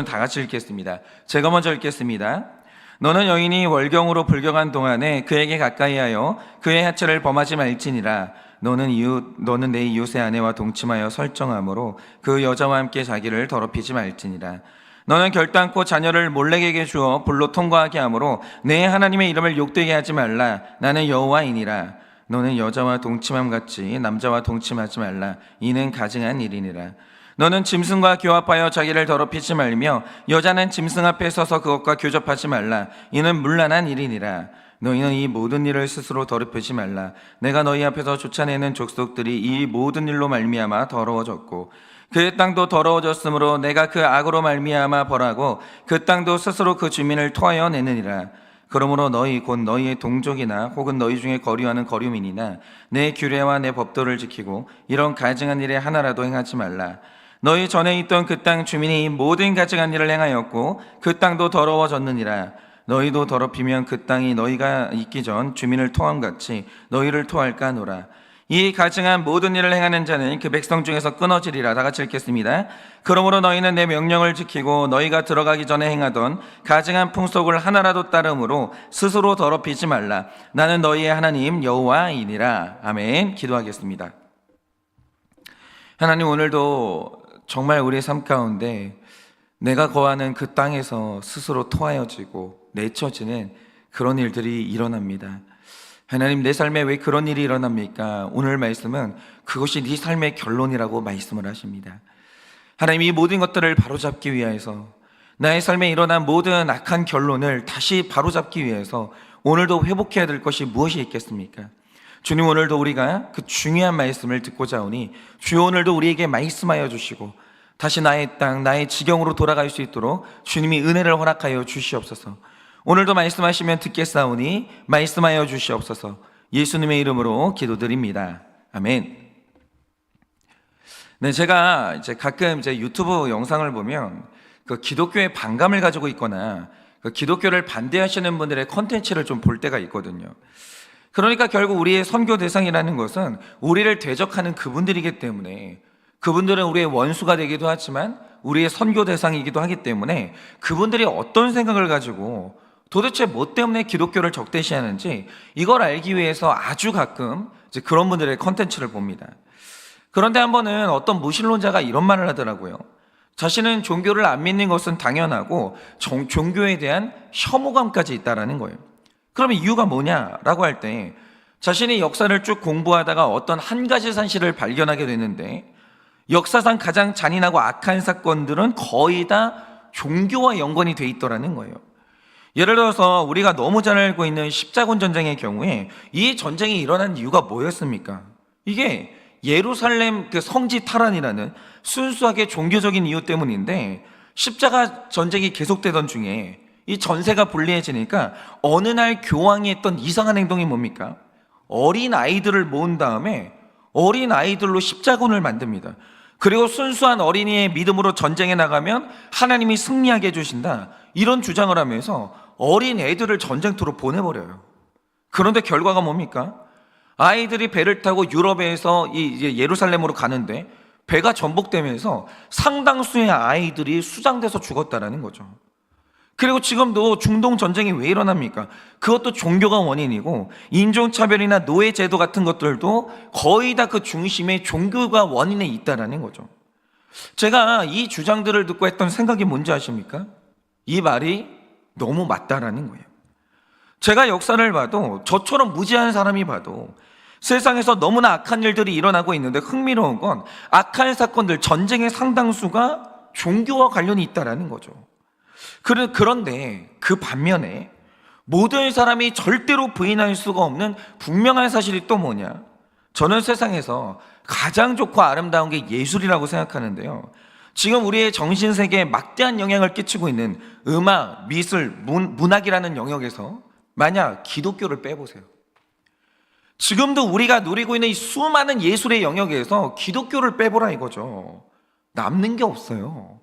다 같이 읽겠습니다. 제가 먼저 읽겠습니다. 너는 여인이 월경으로 불경한 동안에 그에게 가까이하여 그의 하체를 범하지 말지니라. 너는 내 이웃의 아내와 동침하여 설정함으로 그 여자와 함께 자기를 더럽히지 말지니라. 너는 결단코 자녀를 몰렉에게 주어 불로 통과하게 하므로 내 하나님의 이름을 욕되게 하지 말라. 나는 여호와이니라. 너는 여자와 동침함 같이 남자와 동침하지 말라. 이는 가증한 일이니라. 너는 짐승과 교합하여 자기를 더럽히지 말며 여자는 짐승 앞에 서서 그것과 교접하지 말라. 이는 문란한 일이니라. 너희는 이 모든 일을 스스로 더럽히지 말라. 내가 너희 앞에서 쫓아내는 족속들이 이 모든 일로 말미암아 더러워졌고 그 땅도 더러워졌으므로 내가 그 악으로 말미암아 벌하고 그 땅도 스스로 그 주민을 토하여 내느니라. 그러므로 너희 곧 너희의 동족이나 혹은 너희 중에 거류하는 거류민이나 내 규례와 내 법도를 지키고 이런 가증한 일에 하나라도 행하지 말라. 너희 전에 있던 그 땅 주민이 모든 가증한 일을 행하였고 그 땅도 더러워졌느니라. 너희도 더럽히면 그 땅이 너희가 있기 전 주민을 토함같이 너희를 토할까 하노라. 이 가증한 모든 일을 행하는 자는 그 백성 중에서 끊어지리라. 다 같이 읽겠습니다. 그러므로 너희는 내 명령을 지키고 너희가 들어가기 전에 행하던 가증한 풍속을 하나라도 따름으로 스스로 더럽히지 말라. 나는 너희의 하나님 여호와이니라. 아멘. 기도하겠습니다. 하나님, 오늘도 정말 우리의 삶 가운데 내가 거하는 그 땅에서 스스로 토하여지고 내쳐지는 그런 일들이 일어납니다. 하나님, 내 삶에 왜 그런 일이 일어납니까? 오늘 말씀은 그것이 네 삶의 결론이라고 말씀을 하십니다. 하나님, 이 모든 것들을 바로잡기 위해서, 나의 삶에 일어난 모든 악한 결론을 다시 바로잡기 위해서 오늘도 회복해야 될 것이 무엇이 있겠습니까? 주님, 오늘도 우리가 그 중요한 말씀을 듣고자 하오니 주여 오늘도 우리에게 말씀하여 주시고 다시 나의 땅, 나의 지경으로 돌아갈 수 있도록 주님이 은혜를 허락하여 주시옵소서. 오늘도 말씀하시면 듣겠사오니 말씀하여 주시옵소서. 예수님의 이름으로 기도드립니다. 아멘. 네, 제가 가끔 유튜브 영상을 보면 그 기독교에 반감을 가지고 있거나 그 기독교를 반대하시는 분들의 컨텐츠를 좀 볼 때가 있거든요. 그러니까 결국 우리의 선교 대상이라는 것은 우리를 대적하는 그분들이기 때문에, 그분들은 우리의 원수가 되기도 하지만 우리의 선교 대상이기도 하기 때문에 그분들이 어떤 생각을 가지고 도대체 뭐 때문에 기독교를 적대시하는지 이걸 알기 위해서 아주 가끔 그런 분들의 컨텐츠를 봅니다. 그런데 한 번은 어떤 무신론자가 이런 말을 하더라고요. 자신은 종교를 안 믿는 것은 당연하고 종교에 대한 혐오감까지 있다라는 거예요. 그러면 이유가 뭐냐라고 할 때 자신이 역사를 쭉 공부하다가 어떤 한 가지 사실을 발견하게 되는데, 역사상 가장 잔인하고 악한 사건들은 거의 다 종교와 연관이 돼 있더라는 거예요. 예를 들어서 우리가 너무 잘 알고 있는 십자군 전쟁의 경우에 이 전쟁이 일어난 이유가 뭐였습니까? 이게 예루살렘 그 성지 탈환이라는 순수하게 종교적인 이유 때문인데, 십자가 전쟁이 계속되던 중에 이 전세가 불리해지니까 어느 날 교황이 했던 이상한 행동이 뭡니까? 어린 아이들을 모은 다음에 어린 아이들로 십자군을 만듭니다. 그리고 순수한 어린이의 믿음으로 전쟁에 나가면 하나님이 승리하게 해주신다, 이런 주장을 하면서 어린 애들을 전쟁터로 보내버려요. 그런데 결과가 뭡니까? 아이들이 배를 타고 유럽에서 이 예루살렘으로 가는데 배가 전복되면서 상당수의 아이들이 수장돼서 죽었다라는 거죠. 그리고 지금도 중동 전쟁이 왜 일어납니까? 그것도 종교가 원인이고 인종차별이나 노예제도 같은 것들도 거의 다 그 중심에 종교가 원인에 있다라는 거죠. 제가 이 주장들을 듣고 했던 생각이 뭔지 아십니까? 이 말이 너무 맞다라는 거예요. 제가 역사를 봐도, 저처럼 무지한 사람이 봐도 세상에서 너무나 악한 일들이 일어나고 있는데 흥미로운 건 악한 사건들, 전쟁의 상당수가 종교와 관련이 있다라는 거죠. 그런데 그 반면에 모든 사람이 절대로 부인할 수가 없는 분명한 사실이 또 뭐냐? 저는 세상에서 가장 좋고 아름다운 게 예술이라고 생각하는데요, 지금 우리의 정신세계에 막대한 영향을 끼치고 있는 음악, 미술, 문학이라는 영역에서 만약 기독교를 빼보세요. 지금도 우리가 누리고 있는 이 수많은 예술의 영역에서 기독교를 빼보라 이거죠. 남는 게 없어요.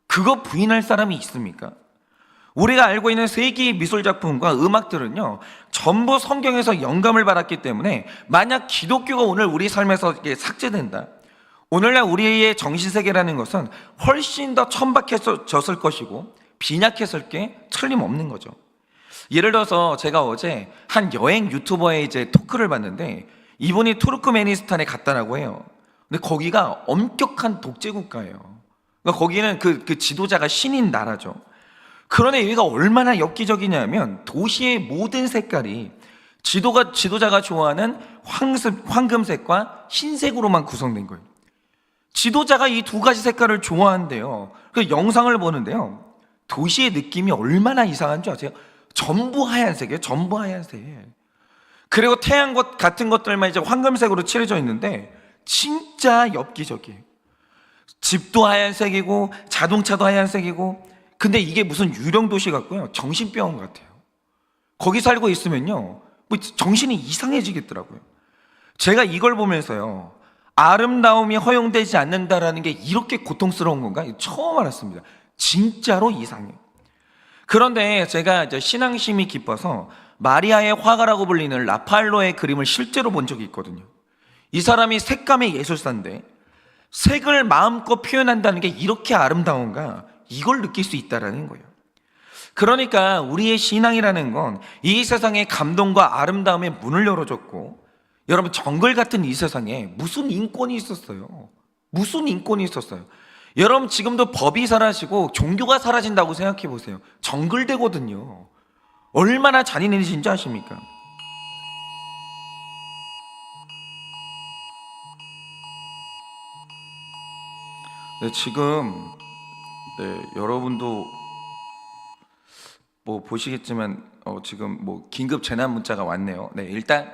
그거 부인할 사람이 있습니까? 우리가 알고 있는 세계의 미술작품과 음악들은요, 전부 성경에서 영감을 받았기 때문에 만약 기독교가 오늘 우리 삶에서 삭제된다, 오늘날 우리의 정신세계라는 것은 훨씬 더 천박해졌을 것이고 빈약했을 게 틀림없는 거죠. 예를 들어서 제가 어제 한 여행 유튜버의 이제 토크를 봤는데 이분이 투르크메니스탄에 갔다라고 해요. 근데 거기가 엄격한 독재 국가예요. 그러니까 거기는 그 지도자가 신인 나라죠. 그런데 여기가 얼마나 엽기적이냐면 도시의 모든 색깔이 지도자가 좋아하는 황금색과 흰색으로만 구성된 거예요. 지도자가 이 두 가지 색깔을 좋아한대요. 그 영상을 보는데요. 도시의 느낌이 얼마나 이상한 줄 아세요? 전부 하얀색이에요. 전부 하얀색. 그리고 태양광 같은 것들만 이제 황금색으로 칠해져 있는데 진짜 엽기적이에요. 집도 하얀색이고 자동차도 하얀색이고, 근데 이게 무슨 유령 도시 같고요. 정신병원 같아요. 거기 살고 있으면요, 뭐 정신이 이상해지겠더라고요. 제가 이걸 보면서요, 아름다움이 허용되지 않는다라는 게 이렇게 고통스러운 건가? 처음 알았습니다. 진짜로 이상해요. 그런데 제가 이제 신앙심이 깊어서 마리아의 화가라고 불리는 라파엘로의 그림을 실제로 본 적이 있거든요. 이 사람이 색감의 예술사인데 색을 마음껏 표현한다는 게 이렇게 아름다운가? 이걸 느낄 수 있다라는 거예요. 그러니까 우리의 신앙이라는 건 이 세상의 감동과 아름다움의 문을 열어줬고, 여러분 정글 같은 이 세상에 무슨 인권이 있었어요? 무슨 인권이 있었어요? 여러분 지금도 법이 사라지고 종교가 사라진다고 생각해 보세요. 정글되거든요. 얼마나 잔인해진지 아십니까? 네, 지금 여러분도 뭐 보시겠지만 지금 뭐 긴급 재난 문자가 왔네요. 네, 일단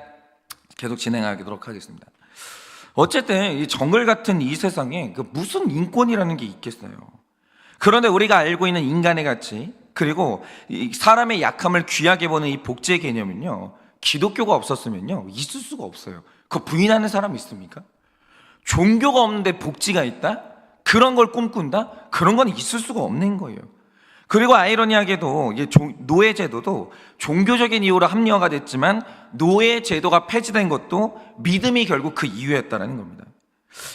계속 진행하도록 하겠습니다. 어쨌든 이 정글 같은 이 세상에 그 무슨 인권이라는 게 있겠어요. 그런데 우리가 알고 있는 인간의 가치, 그리고 이 사람의 약함을 귀하게 보는 이 복제 개념은요, 기독교가 없었으면요 있을 수가 없어요. 그거 부인하는 사람 있습니까? 종교가 없는데 복지가 있다? 그런 걸 꿈꾼다? 그런 건 있을 수가 없는 거예요. 그리고 아이러니하게도 노예제도도 종교적인 이유로 합리화가 됐지만 노예제도가 폐지된 것도 믿음이 결국 그 이유였다는 겁니다.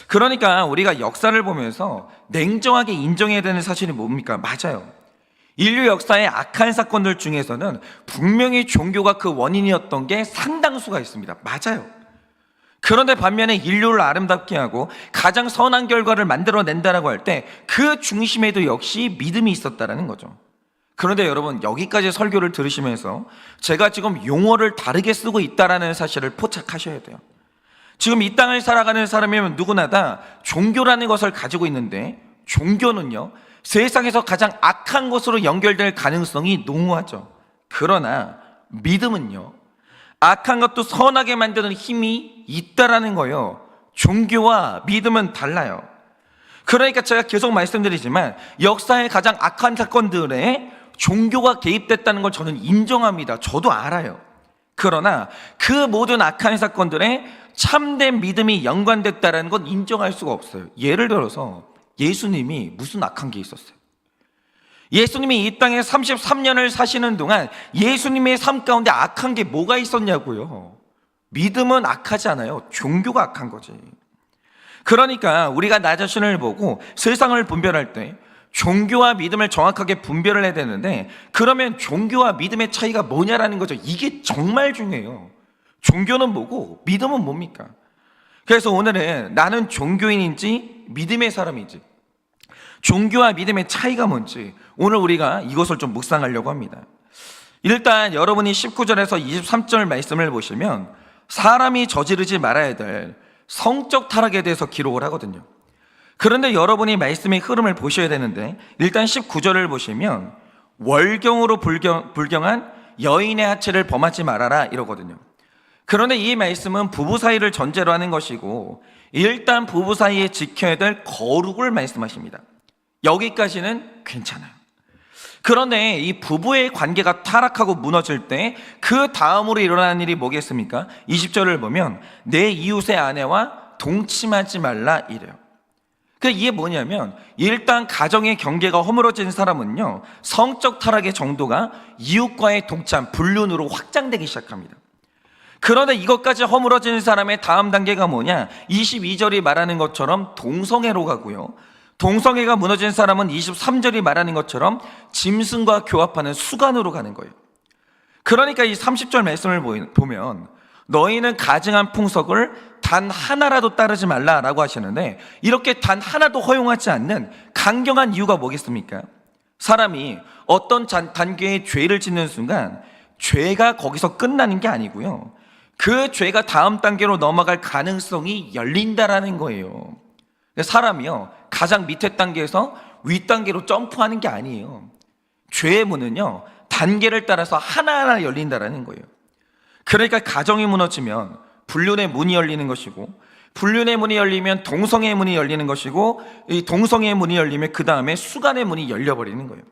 그러니까 우리가 역사를 보면서 냉정하게 인정해야 되는 사실이 뭡니까? 맞아요. 인류 역사의 악한 사건들 중에서는 분명히 종교가 그 원인이었던 게 상당수가 있습니다. 맞아요. 그런데 반면에 인류를 아름답게 하고 가장 선한 결과를 만들어낸다라고 할 때 그 중심에도 역시 믿음이 있었다라는 거죠. 그런데 여러분, 여기까지 설교를 들으시면서 제가 지금 용어를 다르게 쓰고 있다라는 사실을 포착하셔야 돼요. 지금 이 땅을 살아가는 사람이면 누구나 다 종교라는 것을 가지고 있는데, 종교는요 세상에서 가장 악한 것으로 연결될 가능성이 농후하죠. 그러나 믿음은요 악한 것도 선하게 만드는 힘이 있다라는 거예요. 종교와 믿음은 달라요. 그러니까 제가 계속 말씀드리지만 역사의 가장 악한 사건들에 종교가 개입됐다는 걸 저는 인정합니다. 저도 알아요. 그러나 그 모든 악한 사건들에 참된 믿음이 연관됐다는 건 인정할 수가 없어요. 예를 들어서 예수님이 무슨 악한 게 있었어요? 예수님이 이 땅에 33년을 사시는 동안 예수님의 삶 가운데 악한 게 뭐가 있었냐고요. 믿음은 악하지 않아요. 종교가 악한 거지. 그러니까 우리가 나 자신을 보고 세상을 분별할 때 종교와 믿음을 정확하게 분별을 해야 되는데, 그러면 종교와 믿음의 차이가 뭐냐라는 거죠. 이게 정말 중요해요. 종교는 뭐고 믿음은 뭡니까? 그래서 오늘은 나는 종교인인지 믿음의 사람인지, 종교와 믿음의 차이가 뭔지 오늘 우리가 이것을 좀 묵상하려고 합니다. 일단 여러분이 19절에서 23절 말씀을 보시면 사람이 저지르지 말아야 될 성적 타락에 대해서 기록을 하거든요. 그런데 여러분이 말씀의 흐름을 보셔야 되는데, 일단 19절을 보시면 월경으로 불경한 여인의 하체를 범하지 말아라 이러거든요. 그런데 이 말씀은 부부 사이를 전제로 하는 것이고, 일단 부부 사이에 지켜야 될 거룩을 말씀하십니다. 여기까지는 괜찮아요. 그런데 이 부부의 관계가 타락하고 무너질 때 그 다음으로 일어나는 일이 뭐겠습니까? 20절을 보면 내 이웃의 아내와 동침하지 말라 이래요. 이게 뭐냐면, 일단 가정의 경계가 허물어진 사람은요 성적 타락의 정도가 이웃과의 동참, 불륜으로 확장되기 시작합니다. 그런데 이것까지 허물어지는 사람의 다음 단계가 뭐냐? 22절이 말하는 것처럼 동성애로 가고요. 동성애가 무너진 사람은 23절이 말하는 것처럼 짐승과 교합하는 수간으로 가는 거예요. 그러니까 이 30절 말씀을 보면 너희는 가증한 풍속을 단 하나라도 따르지 말라라고 하시는데, 이렇게 단 하나도 허용하지 않는 강경한 이유가 뭐겠습니까? 사람이 어떤 단계의 죄를 짓는 순간 죄가 거기서 끝나는 게 아니고요, 그 죄가 다음 단계로 넘어갈 가능성이 열린다라는 거예요. 사람이요, 가장 밑에 단계에서 윗 단계로 점프하는 게 아니에요. 죄의 문은요, 단계를 따라서 하나하나 열린다라는 거예요. 그러니까 가정이 무너지면 불륜의 문이 열리는 것이고, 불륜의 문이 열리면 동성애의 문이 열리는 것이고, 이 동성애의 문이 열리면 그 다음에 수간의 문이 열려버리는 거예요.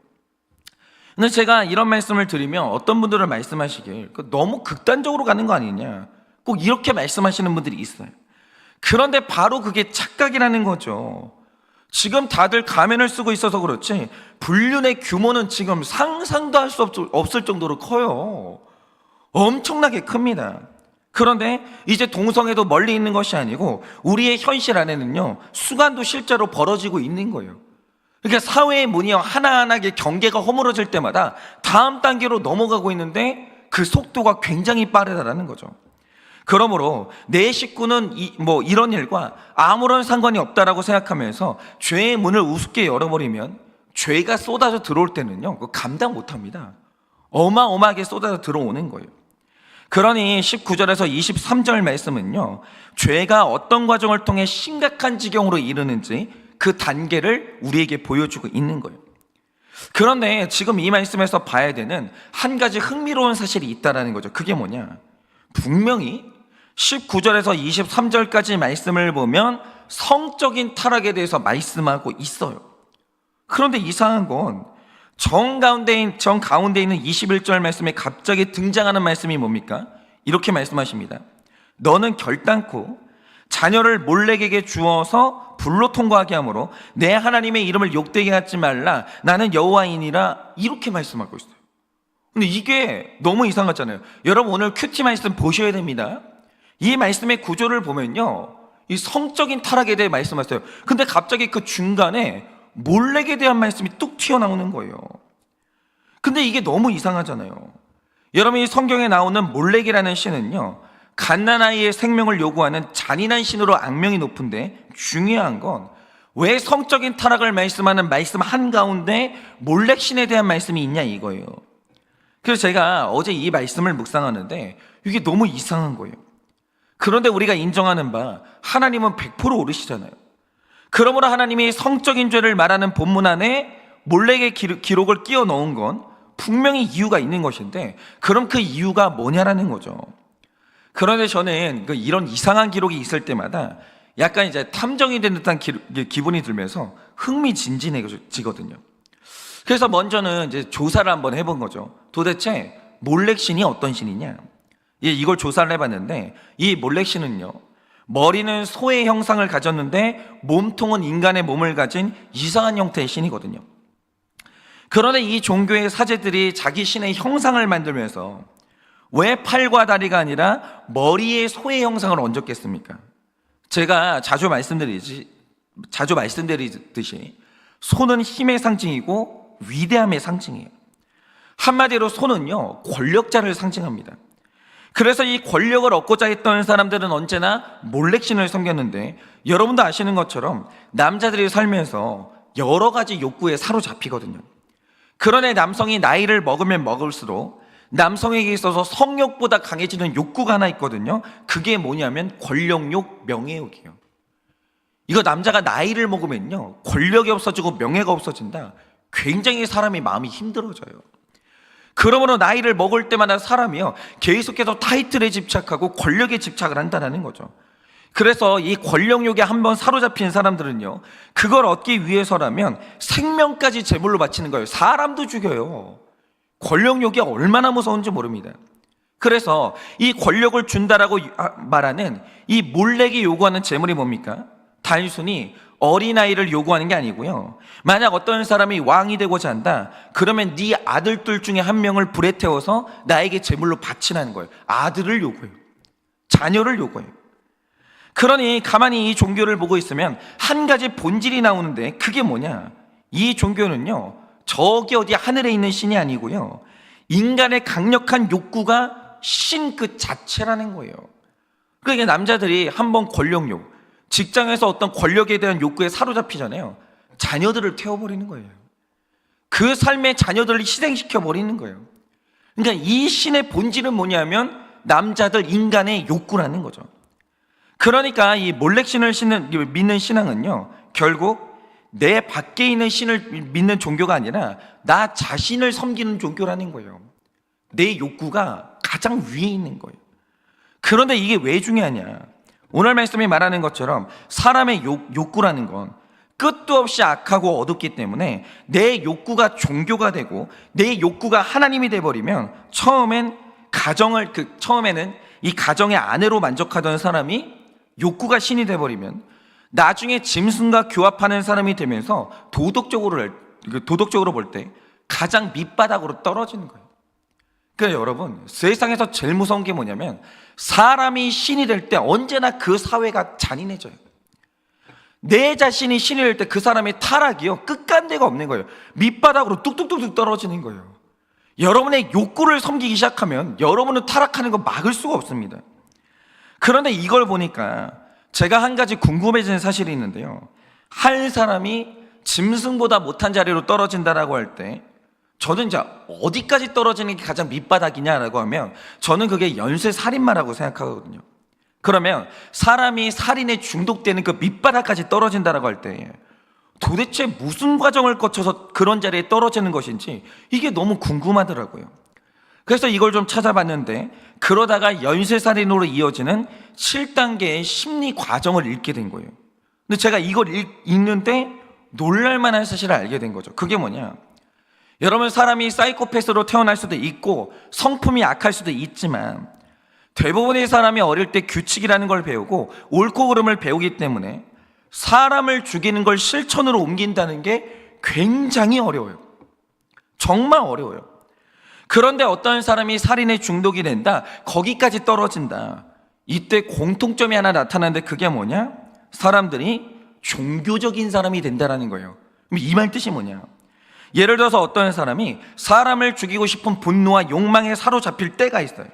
근데 제가 이런 말씀을 드리면 어떤 분들은 말씀하시길 너무 극단적으로 가는 거 아니냐, 꼭 이렇게 말씀하시는 분들이 있어요. 그런데 바로 그게 착각이라는 거죠. 지금 다들 가면을 쓰고 있어서 그렇지 불륜의 규모는 지금 상상도 할 수 없을 정도로 커요. 엄청나게 큽니다. 그런데 이제 동성애도 멀리 있는 것이 아니고 우리의 현실 안에는요, 수간도 실제로 벌어지고 있는 거예요. 그러니까 사회의 문이 하나하나게 경계가 허물어질 때마다 다음 단계로 넘어가고 있는데 그 속도가 굉장히 빠르다라는 거죠. 그러므로 내 식구는 이런 일과 아무런 상관이 없다라고 생각하면서 죄의 문을 우습게 열어버리면 죄가 쏟아져 들어올 때는요, 감당 못합니다. 어마어마하게 쏟아져 들어오는 거예요. 그러니 19절에서 23절 말씀은요, 죄가 어떤 과정을 통해 심각한 지경으로 이르는지 그 단계를 우리에게 보여주고 있는 거예요. 그런데 지금 이 말씀에서 봐야 되는 한 가지 흥미로운 사실이 있다는 거죠. 그게 뭐냐? 분명히 19절에서 23절까지 말씀을 보면 성적인 타락에 대해서 말씀하고 있어요. 그런데 이상한 건 정 가운데 있는 21절 말씀에 갑자기 등장하는 말씀이 뭡니까? 이렇게 말씀하십니다. 너는 결단코 자녀를 몰렉에게 주어서 불로 통과하게 하므로 내 하나님의 이름을 욕되게 하지 말라. 나는 여호와이니라. 이렇게 말씀하고 있어요. 근데 이게 너무 이상하잖아요. 여러분 오늘 큐티 말씀 보셔야 됩니다. 이 말씀의 구조를 보면요, 이 성적인 타락에 대해 말씀하세요. 근데 갑자기 그 중간에 몰렉에 대한 말씀이 뚝 튀어나오는 거예요. 근데 이게 너무 이상하잖아요. 여러분 이 성경에 나오는 몰렉이라는 신은요, 갓난아이의 생명을 요구하는 잔인한 신으로 악명이 높은데, 중요한 건 왜 성적인 타락을 말씀하는 말씀 한가운데 몰렉 신에 대한 말씀이 있냐 이거예요. 그래서 제가 어제 이 말씀을 묵상하는데 이게 너무 이상한 거예요. 그런데 우리가 인정하는 바 하나님은 100% 오르시잖아요. 그러므로 하나님이 성적인 죄를 말하는 본문 안에 몰렉의 기록을 끼워 넣은 건 분명히 이유가 있는 것인데, 그럼 그 이유가 뭐냐라는 거죠. 그런데 저는 이런 이상한 기록이 있을 때마다 약간 이제 탐정이 된 듯한 기분이 들면서 흥미진진해지거든요. 그래서 먼저는 이제 조사를 한번 해본 거죠. 도대체 몰렉 신이 어떤 신이냐? 이걸 조사를 해봤는데, 이 몰렉 신은요, 머리는 소의 형상을 가졌는데 몸통은 인간의 몸을 가진 이상한 형태의 신이거든요. 그런데 이 종교의 사제들이 자기 신의 형상을 만들면서 왜 팔과 다리가 아니라 머리에 소의 형상을 얹었겠습니까? 제가 자주 말씀드리듯이 소는 힘의 상징이고 위대함의 상징이에요. 한마디로 소는요, 권력자를 상징합니다. 그래서 이 권력을 얻고자 했던 사람들은 언제나 몰렉신을 섬겼는데, 여러분도 아시는 것처럼 남자들이 살면서 여러 가지 욕구에 사로잡히거든요. 그런데 남성이 나이를 먹으면 먹을수록 남성에게 있어서 성욕보다 강해지는 욕구가 하나 있거든요. 그게 뭐냐면 권력욕, 명예욕이에요. 이거 남자가 나이를 먹으면요, 권력이 없어지고 명예가 없어진다. 굉장히 사람이 마음이 힘들어져요. 그러므로 나이를 먹을 때마다 사람이요, 계속해서 타이틀에 집착하고 권력에 집착을 한다는 거죠. 그래서 이 권력욕에 한번 사로잡힌 사람들은요, 그걸 얻기 위해서라면 생명까지 제물로 바치는 거예요. 사람도 죽여요. 권력욕이 얼마나 무서운지 모릅니다. 그래서 이 권력을 준다라고 말하는 이 몰렉이 요구하는 제물이 뭡니까? 단순히 어린아이를 요구하는 게 아니고요, 만약 어떤 사람이 왕이 되고자 한다, 그러면 네 아들들 중에 한 명을 불에 태워서 나에게 제물로 바치라는 거예요. 아들을 요구해요. 자녀를 요구해요. 그러니 가만히 이 종교를 보고 있으면 한 가지 본질이 나오는데, 그게 뭐냐? 이 종교는요, 저기 어디 하늘에 있는 신이 아니고요, 인간의 강력한 욕구가 신 그 자체라는 거예요. 그러니까 남자들이 한번 권력욕, 직장에서 어떤 권력에 대한 욕구에 사로잡히잖아요. 자녀들을 태워버리는 거예요. 그 삶의 자녀들을 희생시켜 버리는 거예요. 그러니까 이 신의 본질은 뭐냐면 남자들 인간의 욕구라는 거죠. 그러니까 이 몰렉신을 믿는 신앙은요, 결국 내 밖에 있는 신을 믿는 종교가 아니라 나 자신을 섬기는 종교라는 거예요. 내 욕구가 가장 위에 있는 거예요. 그런데 이게 왜 중요하냐? 오늘 말씀이 말하는 것처럼 사람의 욕구라는 건 끝도 없이 악하고 어둡기 때문에 내 욕구가 종교가 되고 내 욕구가 하나님이 돼버리면 처음에는 이 가정의 아내로 만족하던 사람이 욕구가 신이 돼버리면 나중에 짐승과 교합하는 사람이 되면서 도덕적으로 볼 때 가장 밑바닥으로 떨어지는 거예요. 그러니까 여러분, 세상에서 제일 무서운 게 뭐냐면 사람이 신이 될 때 언제나 그 사회가 잔인해져요. 내 자신이 신이 될 때 그 사람의 타락이요, 끝간데가 없는 거예요. 밑바닥으로 뚝뚝뚝뚝 떨어지는 거예요. 여러분의 욕구를 섬기기 시작하면 여러분은 타락하는 거 막을 수가 없습니다. 그런데 이걸 보니까 제가 한 가지 궁금해지는 사실이 있는데요, 한 사람이 짐승보다 못한 자리로 떨어진다라고 할 때 저는 이제 어디까지 떨어지는 게 가장 밑바닥이냐라고 하면 저는 그게 연쇄살인마라고 생각하거든요. 그러면 사람이 살인에 중독되는 그 밑바닥까지 떨어진다라고 할 때 도대체 무슨 과정을 거쳐서 그런 자리에 떨어지는 것인지 이게 너무 궁금하더라고요. 그래서 이걸 좀 찾아봤는데 그러다가 연쇄살인으로 이어지는 7단계의 심리 과정을 읽게 된 거예요. 근데 제가 이걸 읽는데 놀랄만한 사실을 알게 된 거죠. 그게 뭐냐? 여러분, 사람이 사이코패스로 태어날 수도 있고 성품이 악할 수도 있지만 대부분의 사람이 어릴 때 규칙이라는 걸 배우고 옳고 그름을 배우기 때문에 사람을 죽이는 걸 실천으로 옮긴다는 게 굉장히 어려워요. 정말 어려워요. 그런데 어떤 사람이 살인에 중독이 된다, 거기까지 떨어진다, 이때 공통점이 하나 나타나는데 그게 뭐냐? 사람들이 종교적인 사람이 된다는 거예요. 그럼 이 말 뜻이 뭐냐? 예를 들어서 어떤 사람이 사람을 죽이고 싶은 분노와 욕망에 사로잡힐 때가 있어요.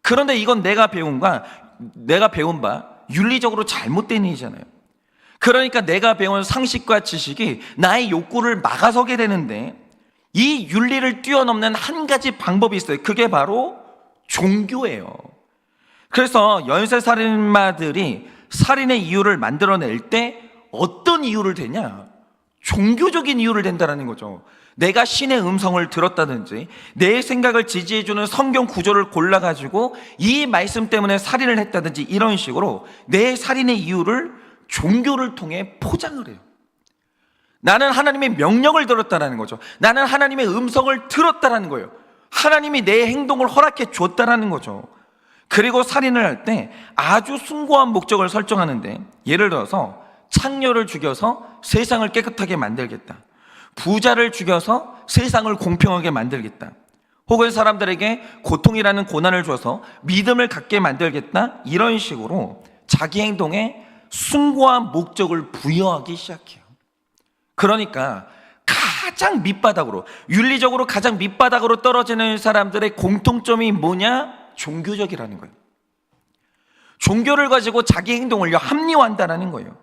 그런데 이건 내가 배운 바 윤리적으로 잘못된 일이잖아요. 그러니까 내가 배운 상식과 지식이 나의 욕구를 막아서게 되는데 이 윤리를 뛰어넘는 한 가지 방법이 있어요. 그게 바로 종교예요. 그래서 연쇄살인마들이 살인의 이유를 만들어낼 때 어떤 이유를 대냐? 종교적인 이유를 댄다는 거죠. 내가 신의 음성을 들었다든지 내 생각을 지지해주는 성경 구조를 골라가지고 이 말씀 때문에 살인을 했다든지 이런 식으로 내 살인의 이유를 종교를 통해 포장을 해요. 나는 하나님의 명령을 들었다는 거죠. 나는 하나님의 음성을 들었다는 거예요. 하나님이 내 행동을 허락해 줬다는 거죠. 그리고 살인을 할 때 아주 숭고한 목적을 설정하는데, 예를 들어서 창녀를 죽여서 세상을 깨끗하게 만들겠다, 부자를 죽여서 세상을 공평하게 만들겠다, 혹은 사람들에게 고통이라는 고난을 줘서 믿음을 갖게 만들겠다, 이런 식으로 자기 행동에 숭고한 목적을 부여하기 시작해요. 그러니까 가장 밑바닥으로, 윤리적으로 가장 밑바닥으로 떨어지는 사람들의 공통점이 뭐냐? 종교적이라는 거예요. 종교를 가지고 자기 행동을 합리화한다는 거예요.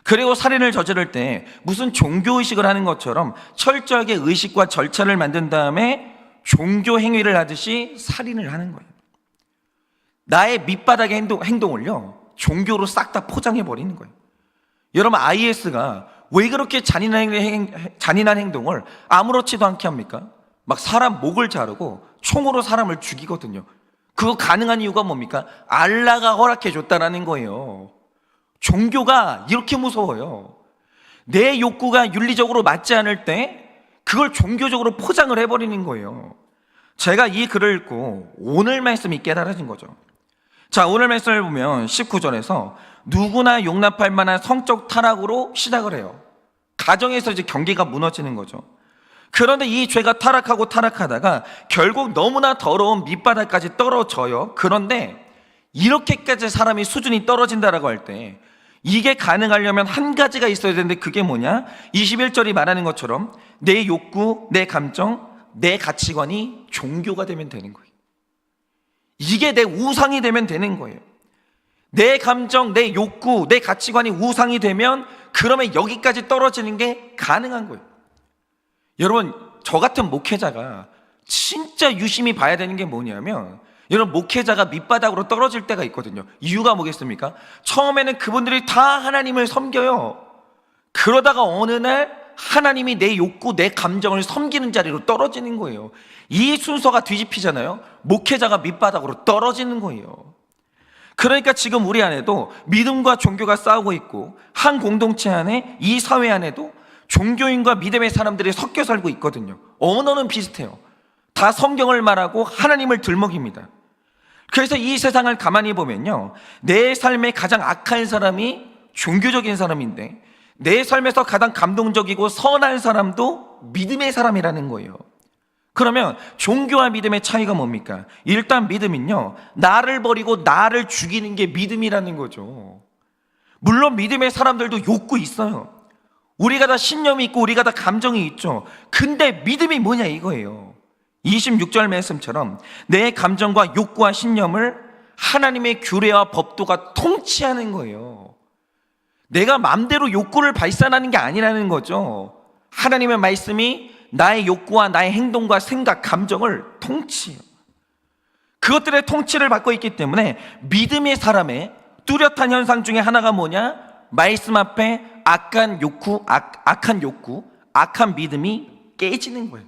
그리고 살인을 저지를 때 무슨 종교의식을 하는 것처럼 철저하게 의식과 절차를 만든 다음에 종교 행위를 하듯이 살인을 하는 거예요. 나의 밑바닥의 행동을요, 종교로 싹 다 포장해버리는 거예요. 여러분, IS가 왜 그렇게 잔인한 행동을 아무렇지도 않게 합니까? 막 사람 목을 자르고 총으로 사람을 죽이거든요. 그거 가능한 이유가 뭡니까? 알라가 허락해 줬다라는 거예요. 종교가 이렇게 무서워요. 내 욕구가 윤리적으로 맞지 않을 때 그걸 종교적으로 포장을 해버리는 거예요. 제가 이 글을 읽고 오늘 말씀이 깨달아진 거죠. 자, 오늘 말씀을 보면 19절에서 누구나 용납할 만한 성적 타락으로 시작을 해요. 가정에서 이제 경계가 무너지는 거죠. 그런데 이 죄가 타락하고 타락하다가 결국 너무나 더러운 밑바닥까지 떨어져요. 그런데 이렇게까지 사람이 수준이 떨어진다라고 할 때 이게 가능하려면 한 가지가 있어야 되는데 그게 뭐냐? 21절이 말하는 것처럼 내 욕구, 내 감정, 내 가치관이 종교가 되면 되는 거예요. 이게 내 우상이 되면 되는 거예요. 내 감정, 내 욕구, 내 가치관이 우상이 되면 그러면 여기까지 떨어지는 게 가능한 거예요. 여러분, 저 같은 목회자가 진짜 유심히 봐야 되는 게 뭐냐면, 여러분, 목회자가 밑바닥으로 떨어질 때가 있거든요. 이유가 뭐겠습니까? 처음에는 그분들이 다 하나님을 섬겨요. 그러다가 어느 날 하나님이 내 욕구, 내 감정을 섬기는 자리로 떨어지는 거예요. 이 순서가 뒤집히잖아요. 목회자가 밑바닥으로 떨어지는 거예요. 그러니까 지금 우리 안에도 믿음과 종교가 싸우고 있고, 한 공동체 안에, 이 사회 안에도 종교인과 믿음의 사람들이 섞여 살고 있거든요. 언어는 비슷해요. 다 성경을 말하고 하나님을 들먹입니다. 그래서 이 세상을 가만히 보면요, 내 삶에 가장 악한 사람이 종교적인 사람인데, 내 삶에서 가장 감동적이고 선한 사람도 믿음의 사람이라는 거예요. 그러면 종교와 믿음의 차이가 뭡니까? 일단 믿음은요, 나를 버리고 나를 죽이는 게 믿음이라는 거죠. 물론 믿음의 사람들도 욕구 있어요. 우리가 다 신념이 있고 우리가 다 감정이 있죠. 근데 믿음이 뭐냐 이거예요. 26절 말씀처럼 내 감정과 욕구와 신념을 하나님의 규례와 법도가 통치하는 거예요. 내가 마음대로 욕구를 발산하는 게 아니라는 거죠. 하나님의 말씀이 나의 욕구와 나의 행동과 생각, 감정을 통치해요. 그것들의 통치를 받고 있기 때문에 믿음의 사람의 뚜렷한 현상 중에 하나가 뭐냐? 말씀 앞에 악한 욕구, 악한 믿음이 깨지는 거예요.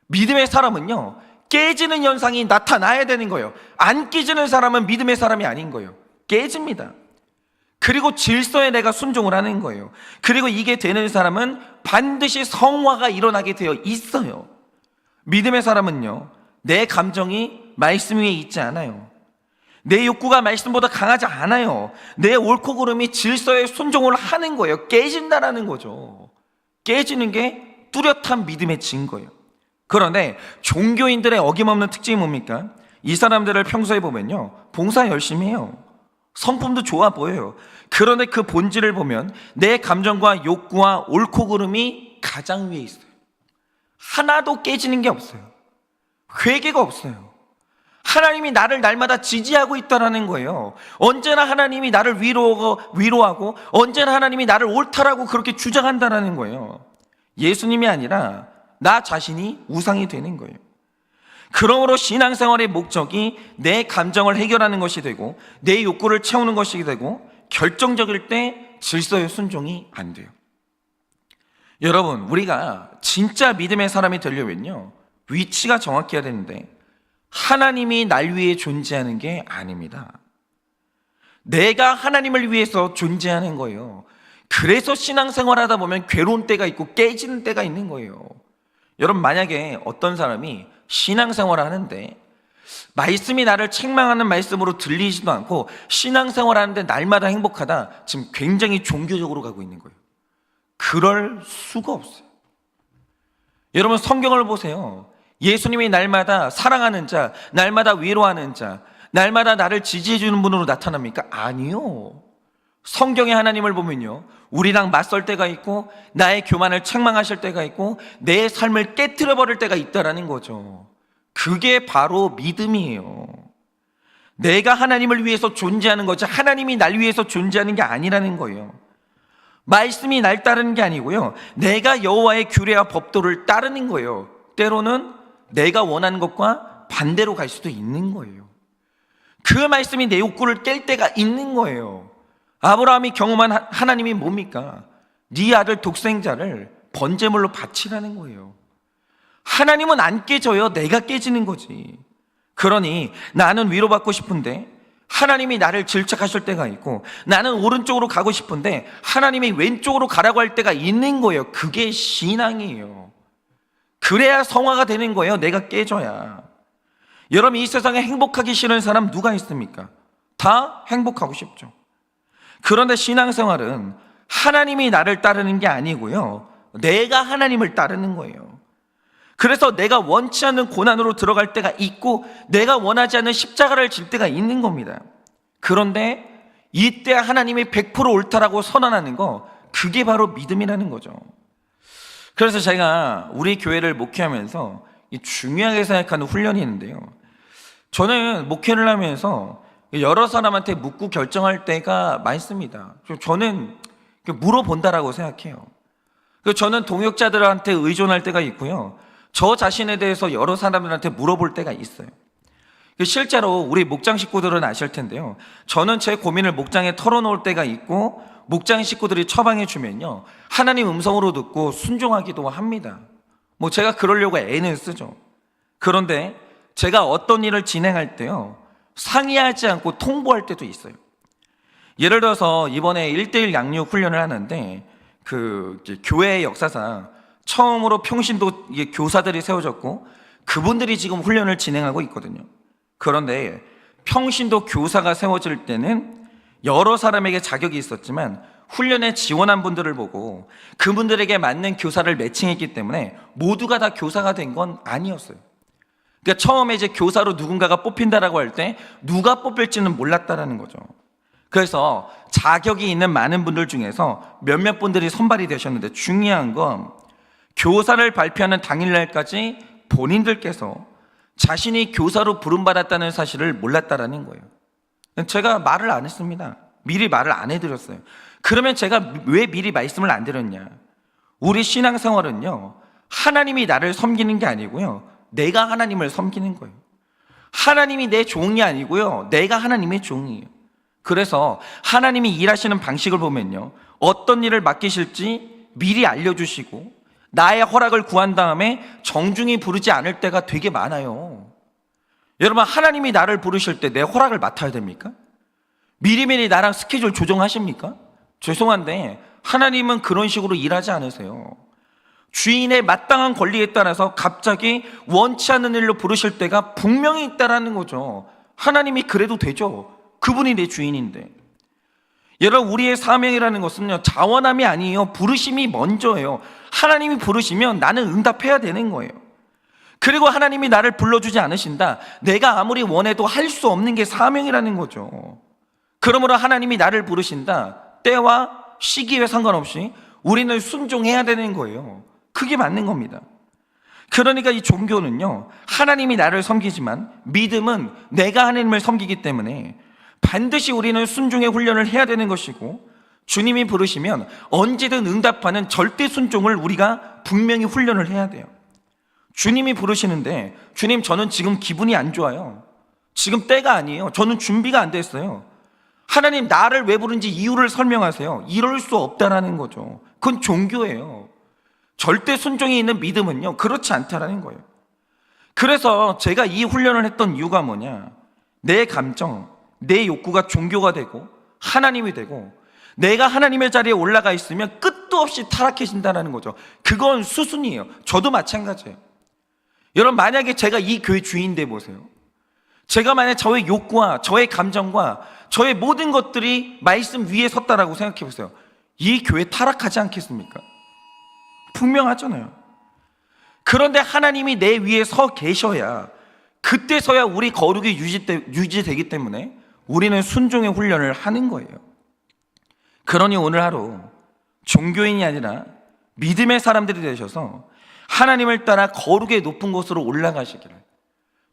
믿음의 사람은요, 깨지는 현상이 나타나야 되는 거예요. 안 깨지는 사람은 믿음의 사람이 아닌 거예요. 깨집니다. 그리고 질서에 내가 순종을 하는 거예요. 그리고 이게 되는 사람은 반드시 성화가 일어나게 되어 있어요. 믿음의 사람은요, 내 감정이 말씀 위에 있지 않아요. 내 욕구가 말씀보다 강하지 않아요. 내 옳고 그름이 질서에 순종을 하는 거예요. 깨진다라는 거죠. 깨지는 게 뚜렷한 믿음의 증거예요. 그런데 종교인들의 어김없는 특징이 뭡니까? 이 사람들을 평소에 보면요, 봉사 열심히 해요. 성품도 좋아 보여요. 그런데 그 본질을 보면 내 감정과 욕구와 옳고 그름이 가장 위에 있어요. 하나도 깨지는 게 없어요. 회개가 없어요. 하나님이 나를 날마다 지지하고 있다는 거예요. 언제나 하나님이 나를 위로하고 언제나 하나님이 나를 옳다라고 그렇게 주장한다는 거예요. 예수님이 아니라 나 자신이 우상이 되는 거예요. 그러므로 신앙생활의 목적이 내 감정을 해결하는 것이 되고 내 욕구를 채우는 것이 되고 결정적일 때 질서의 순종이 안 돼요. 여러분, 우리가 진짜 믿음의 사람이 되려면요, 위치가 정확해야 되는데 하나님이 날 위해 존재하는 게 아닙니다. 내가 하나님을 위해서 존재하는 거예요. 그래서 신앙생활 하다 보면 괴로운 때가 있고 깨지는 때가 있는 거예요. 여러분, 만약에 어떤 사람이 신앙생활을 하는데 말씀이 나를 책망하는 말씀으로 들리지도 않고 신앙생활 하는데 날마다 행복하다, 지금 굉장히 종교적으로 가고 있는 거예요. 그럴 수가 없어요. 여러분, 성경을 보세요. 예수님이 날마다 사랑하는 자, 날마다 위로하는 자, 날마다 나를 지지해 주는 분으로 나타납니까? 아니요. 성경의 하나님을 보면요, 우리랑 맞설 때가 있고 나의 교만을 책망하실 때가 있고 내 삶을 깨트려 버릴 때가 있다라는 거죠. 그게 바로 믿음이에요. 내가 하나님을 위해서 존재하는 거지 하나님이 날 위해서 존재하는 게 아니라는 거예요. 말씀이 날 따르는 게 아니고요, 내가 여호와의 규례와 법도를 따르는 거예요. 때로는 내가 원하는 것과 반대로 갈 수도 있는 거예요. 그 말씀이 내 욕구를 깰 때가 있는 거예요. 아브라함이 경험한 하나님이 뭡니까? 네 아들 독생자를 번제물로 바치라는 거예요. 하나님은 안 깨져요. 내가 깨지는 거지. 그러니 나는 위로받고 싶은데 하나님이 나를 질책하실 때가 있고, 나는 오른쪽으로 가고 싶은데 하나님이 왼쪽으로 가라고 할 때가 있는 거예요. 그게 신앙이에요. 그래야 성화가 되는 거예요. 내가 깨져야. 여러분, 이 세상에 행복하기 싫은 사람 누가 있습니까? 다 행복하고 싶죠. 그런데 신앙생활은 하나님이 나를 따르는 게 아니고요, 내가 하나님을 따르는 거예요. 그래서 내가 원치 않는 고난으로 들어갈 때가 있고 내가 원하지 않는 십자가를 질 때가 있는 겁니다. 그런데 이때 하나님이 100% 옳다라고 선언하는 거, 그게 바로 믿음이라는 거죠. 그래서 제가 우리 교회를 목회하면서 중요하게 생각하는 훈련이 있는데요, 저는 목회를 하면서 여러 사람한테 묻고 결정할 때가 많습니다. 저는 물어본다라고 생각해요. 저는 동역자들한테 의존할 때가 있고요, 저 자신에 대해서 여러 사람들한테 물어볼 때가 있어요. 실제로 우리 목장 식구들은 아실 텐데요, 저는 제 고민을 목장에 털어놓을 때가 있고 목장 식구들이 처방해 주면요, 하나님 음성으로 듣고 순종하기도 합니다. 제가 그러려고 애는 쓰죠. 그런데 제가 어떤 일을 진행할 때요, 상의하지 않고 통보할 때도 있어요. 예를 들어서 이번에 1:1 양육 훈련을 하는데 교회의 역사상 처음으로 평신도 교사들이 세워졌고 그분들이 지금 훈련을 진행하고 있거든요. 그런데 평신도 교사가 세워질 때는 여러 사람에게 자격이 있었지만 훈련에 지원한 분들을 보고 그분들에게 맞는 교사를 매칭했기 때문에 모두가 다 교사가 된 건 아니었어요. 그러니까 처음에 이제 교사로 누군가가 뽑힌다라고 할 때 누가 뽑힐지는 몰랐다라는 거죠. 그래서 자격이 있는 많은 분들 중에서 몇몇 분들이 선발이 되셨는데, 중요한 건 교사를 발표하는 당일날까지 본인들께서 자신이 교사로 부름받았다는 사실을 몰랐다라는 거예요. 제가 말을 안 했습니다. 미리 말을 안 해드렸어요. 그러면 제가 왜 미리 말씀을 안 드렸냐? 우리 신앙생활은요, 하나님이 나를 섬기는 게 아니고요, 내가 하나님을 섬기는 거예요. 하나님이 내 종이 아니고요, 내가 하나님의 종이에요. 그래서 하나님이 일하시는 방식을 보면요, 어떤 일을 맡기실지 미리 알려주시고 나의 허락을 구한 다음에 정중히 부르지 않을 때가 되게 많아요. 여러분, 하나님이 나를 부르실 때 내 허락을 맡아야 됩니까? 미리미리 나랑 스케줄 조정하십니까? 죄송한데 하나님은 그런 식으로 일하지 않으세요. 주인의 마땅한 권리에 따라서 갑자기 원치 않는 일로 부르실 때가 분명히 있다라는 거죠. 하나님이 그래도 되죠. 그분이 내 주인인데. 여러분, 우리의 사명이라는 것은요, 자원함이 아니에요. 부르심이 먼저예요. 하나님이 부르시면 나는 응답해야 되는 거예요. 그리고 하나님이 나를 불러주지 않으신다, 내가 아무리 원해도 할 수 없는 게 사명이라는 거죠. 그러므로 하나님이 나를 부르신다, 때와 시기에 상관없이 우리는 순종해야 되는 거예요. 그게 맞는 겁니다. 그러니까 이 종교는요, 하나님이 나를 섬기지만 믿음은 내가 하나님을 섬기기 때문에 반드시 우리는 순종의 훈련을 해야 되는 것이고, 주님이 부르시면 언제든 응답하는 절대 순종을 우리가 분명히 훈련을 해야 돼요. 주님이 부르시는데, 주님, 저는 지금 기분이 안 좋아요. 지금 때가 아니에요. 저는 준비가 안 됐어요. 하나님, 나를 왜 부른지 이유를 설명하세요. 이럴 수 없다라는 거죠. 그건 종교예요. 절대 순종이 있는 믿음은요, 그렇지 않다라는 거예요. 그래서 제가 이 훈련을 했던 이유가 뭐냐, 내 감정, 내 욕구가 종교가 되고 하나님이 되고 내가 하나님의 자리에 올라가 있으면 끝도 없이 타락해진다는 거죠. 그건 수순이에요. 저도 마찬가지예요. 여러분, 만약에 제가 이 교회 주인인데 보세요. 제가 만약 저의 욕구와 저의 감정과 저의 모든 것들이 말씀 위에 섰다라고 생각해 보세요. 이 교회 타락하지 않겠습니까? 분명하잖아요. 그런데 하나님이 내 위에 서 계셔야, 그때서야 우리 거룩이 유지되기 때문에 우리는 순종의 훈련을 하는 거예요. 그러니 오늘 하루 종교인이 아니라 믿음의 사람들이 되셔서 하나님을 따라 거룩의 높은 곳으로 올라가시기를,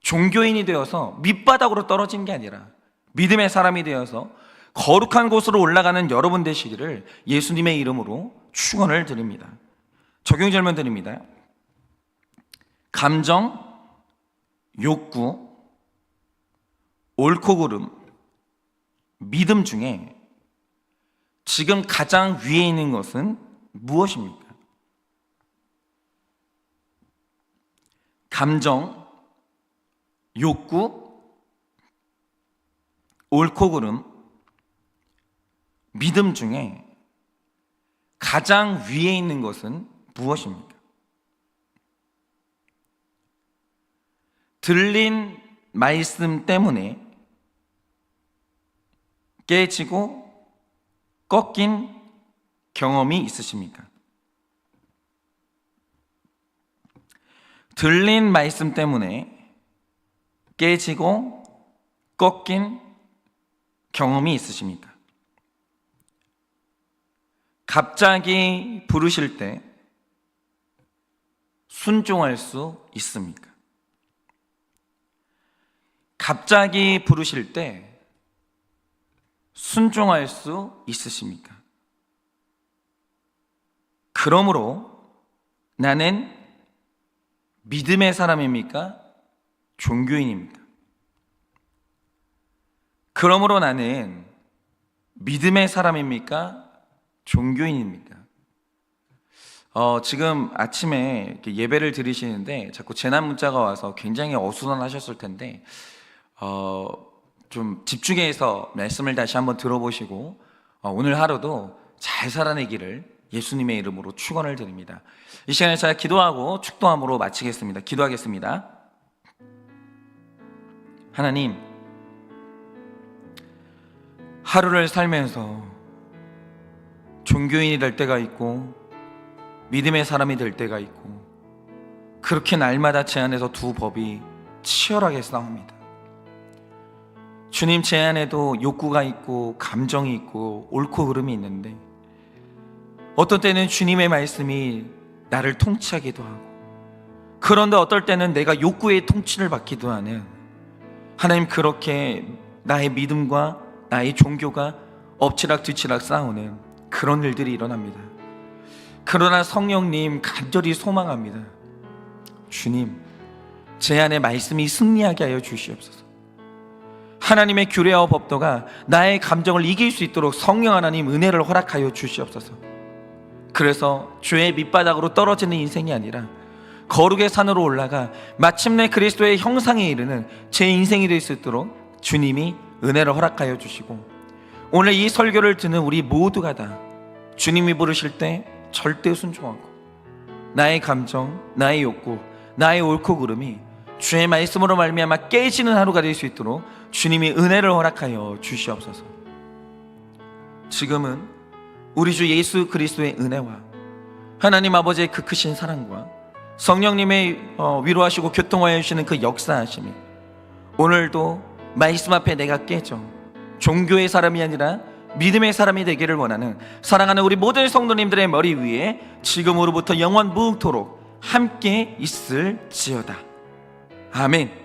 종교인이 되어서 밑바닥으로 떨어진 게 아니라 믿음의 사람이 되어서 거룩한 곳으로 올라가는 여러분 되시기를 예수님의 이름으로 축원을 드립니다. 적용 질문 드립니다. 감정, 욕구, 옳고 그름, 믿음 중에 지금 가장 위에 있는 것은 무엇입니까? 감정, 욕구, 옳고 그름, 믿음 중에 가장 위에 있는 것은 무엇입니까? 들린 말씀 때문에 깨지고 꺾인 경험이 있으십니까? 들린 말씀 때문에 깨지고 꺾인 경험이 있으십니까? 갑자기 부르실 때 순종할 수 있습니까? 갑자기 부르실 때 순종할 수 있으십니까? 그러므로 나는 믿음의 사람입니까? 종교인입니까? 그러므로 나는 믿음의 사람입니까? 종교인입니까? 지금 아침에 이렇게 예배를 드리시는데 자꾸 재난 문자가 와서 굉장히 어수선하셨을 텐데 좀 집중해서 말씀을 다시 한번 들어보시고 오늘 하루도 잘 살아내기를 예수님의 이름으로 축원을 드립니다. 이 시간에 제가 기도하고 축도함으로 마치겠습니다. 기도하겠습니다. 하나님, 하루를 살면서 종교인이 될 때가 있고 믿음의 사람이 될 때가 있고 그렇게 날마다 제 안에서 두 법이 치열하게 싸웁니다. 주님, 제 안에도 욕구가 있고 감정이 있고 옳고 그름이 있는데 어떤 때는 주님의 말씀이 나를 통치하기도 하고 그런데 어떨 때는 내가 욕구의 통치를 받기도 하는 하나님, 그렇게 나의 믿음과 나의 종교가 엎치락 뒤치락 싸우는 그런 일들이 일어납니다. 그러나 성령님, 간절히 소망합니다. 주님, 제 안에 말씀이 승리하게 하여 주시옵소서. 하나님의 규례와 법도가 나의 감정을 이길 수 있도록 성령 하나님 은혜를 허락하여 주시옵소서. 그래서 죄의 밑바닥으로 떨어지는 인생이 아니라 거룩의 산으로 올라가 마침내 그리스도의 형상에 이르는 제 인생이 될 수 있도록 주님이 은혜를 허락하여 주시고, 오늘 이 설교를 듣는 우리 모두가 다 주님이 부르실 때 절대 순종하고 나의 감정, 나의 욕구, 나의 옳고 그름이 주의 말씀으로 말미암아 깨지는 하루가 될 수 있도록 주님이 은혜를 허락하여 주시옵소서. 지금은 우리 주 예수 그리스도의 은혜와 하나님 아버지의 그 크신 사랑과 성령님의 위로하시고 교통하여 주시는 그 역사하심이 오늘도 말씀 앞에 내가 깨져 종교의 사람이 아니라 믿음의 사람이 되기를 원하는 사랑하는 우리 모든 성도님들의 머리 위에 지금으로부터 영원 무궁토록 함께 있을지어다. 아멘.